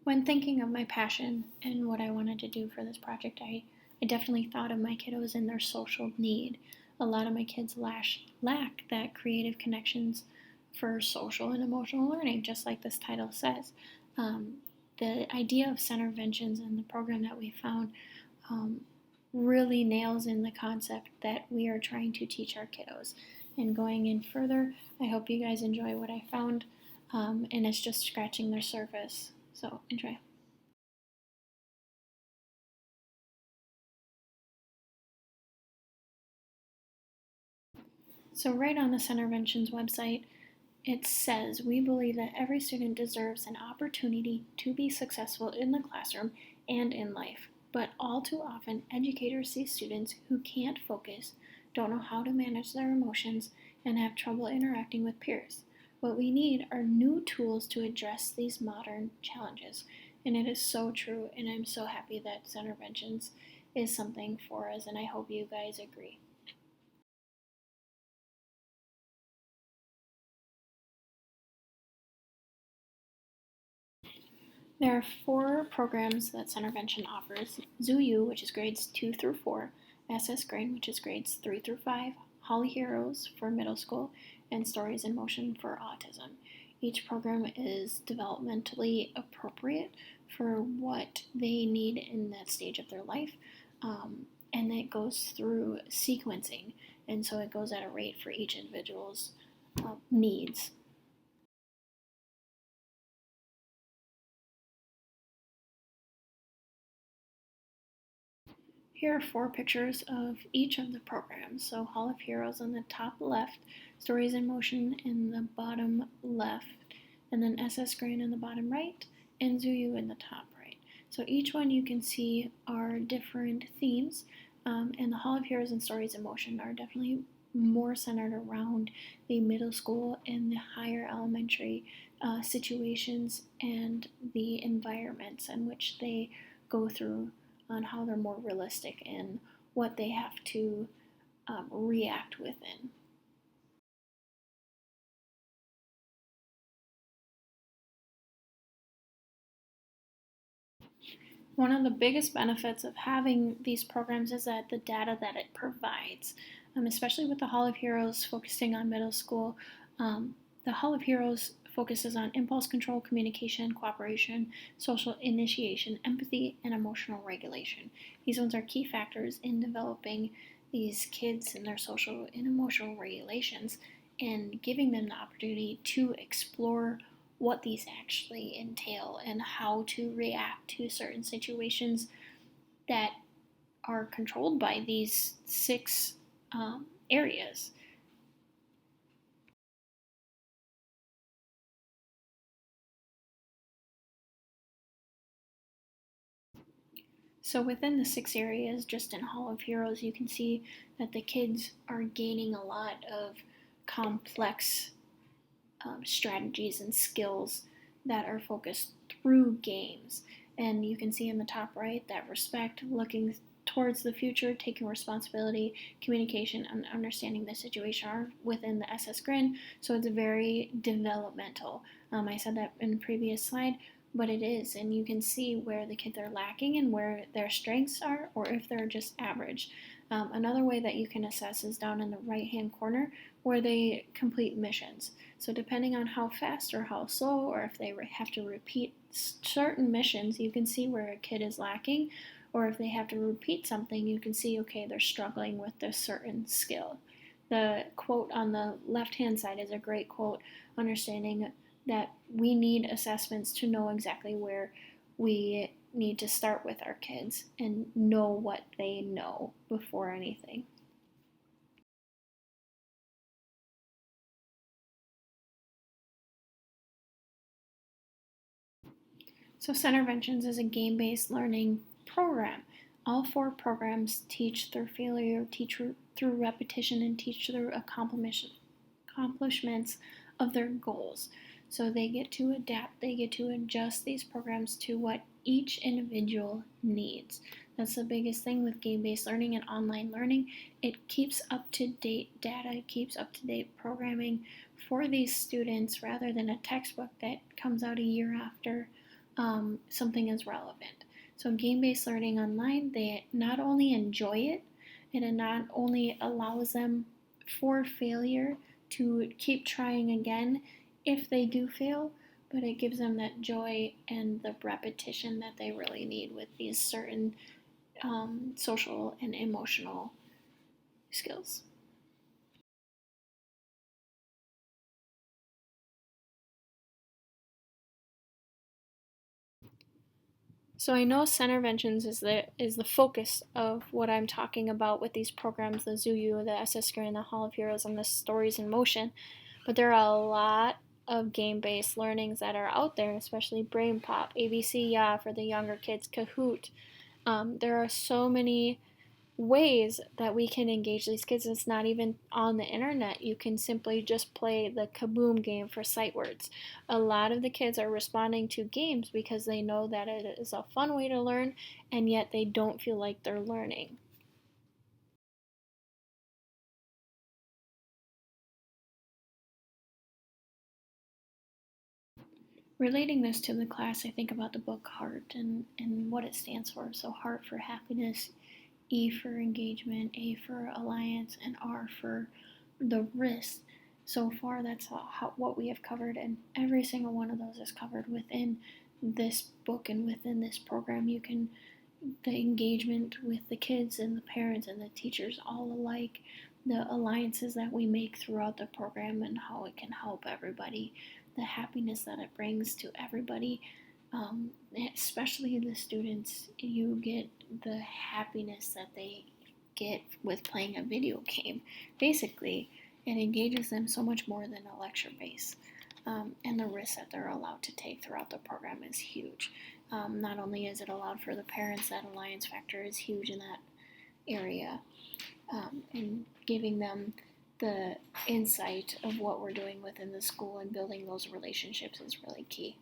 When thinking of my passion and what I wanted to do for this project, I definitely thought of my kiddos and their social need. A lot of my kids lack that creative connections for social and emotional learning, just like this title says. Um, the idea of Centerventions and the program that we found um, really nails in the concept that we are trying to teach our kiddos. And going in further, I hope you guys enjoy what I found, and it's just scratching the surface. So enjoy. So right on the Centerventions website, it says, we believe that every student deserves an opportunity to be successful in the classroom and in life. But all too often, educators see students who can't focus, don't know how to manage their emotions, and have trouble interacting with peers. What we need are new tools to address these modern challenges. And it is so true, and I'm so happy that Centerventions is something for us, and I hope you guys agree. There are 4 programs that Centervention offers: Zoo U, which is grades 2 through 4, SS Green, which is grades 3 through 5, Holly Heroes for middle school, and Stories in Motion for autism. Each program is developmentally appropriate for what they need in that stage of their life, and it goes through sequencing, and so it goes at a rate for each individual's needs. Here are 4 pictures of each of the programs. So Hall of Heroes on the top left, Stories in Motion in the bottom left, and then SS Grand in the bottom right, and Zuyu in the top right. So each one you can see are different themes, and the Hall of Heroes and Stories in Motion are definitely more centered around the middle school and the higher elementary situations and the environments in which they go through, on how they're more realistic in what they have to react within. One of the biggest benefits of having these programs is that the data that it provides, especially with the Hall of Heroes focusing on middle school, the Hall of Heroes focuses on impulse control, communication, cooperation, social initiation, empathy, and emotional regulation. These ones are key factors in developing these kids and their social and emotional regulations and giving them the opportunity to explore what these actually entail and how to react to certain situations that are controlled by these 6 areas. So within the 6 areas, just in Hall of Heroes, you can see that the kids are gaining a lot of complex strategies and skills that are focused through games. And you can see in the top right that respect, looking towards the future, taking responsibility, communication, and understanding the situation are within the SS Grin. So it's very developmental. I said that in the previous slide, but it is, and you can see where the kids are lacking and where their strengths are, or if they're just average. Another way that you can assess is down in the right hand corner where they complete missions. So depending on how fast or how slow, or if they have to repeat certain missions, you can see where a kid is lacking, or if they have to repeat something, you can see, okay, they're struggling with this certain skill. The quote on the left hand side is a great quote, understanding that we need assessments to know exactly where we need to start with our kids and know what they know before anything. So Centerventions is a game-based learning program. All 4 programs teach through failure, teach through repetition, and teach through accomplishments of their goals. So they get to adapt, they get to adjust these programs to what each individual needs. That's the biggest thing with game-based learning and online learning. It keeps up-to-date data, it keeps up-to-date programming for these students rather than a textbook that comes out a year after something is relevant. So game-based learning online, they not only enjoy it, it not only allows them for failure to keep trying again if they do fail, but it gives them that joy and the repetition that they really need with these certain social and emotional skills. So I know Centerventions is the focus of what I'm talking about with these programs, the ZooU, the SS Screen, the Hall of Heroes, and the Stories in Motion. But there are a lot of game-based learnings that are out there, especially Brain Pop, ABC Yeah for the younger kids, Kahoot. There are so many ways that we can engage these kids. It's not even on the internet. You can simply just play the Kaboom game for sight words. A lot of the kids are responding to games because they know that it is a fun way to learn, and yet they don't feel like they're learning. Relating this to the class, I think about the book Heart and what it stands for. So, Heart for happiness, E for engagement, A for alliance, and R for the risk. So far, that's what we have covered, and every single one of those is covered within this book and within this program. You can the engagement with the kids and the parents and the teachers all alike, the alliances that we make throughout the program and how it can help everybody, the happiness that it brings to everybody, especially the students. You get the happiness that they get with playing a video game. Basically, it engages them so much more than a lecture base. And the risk that they're allowed to take throughout the program is huge. Not only is it allowed for the parents, that alliance factor is huge in that area, and giving them the insight of what we're doing within the school and building those relationships is really key.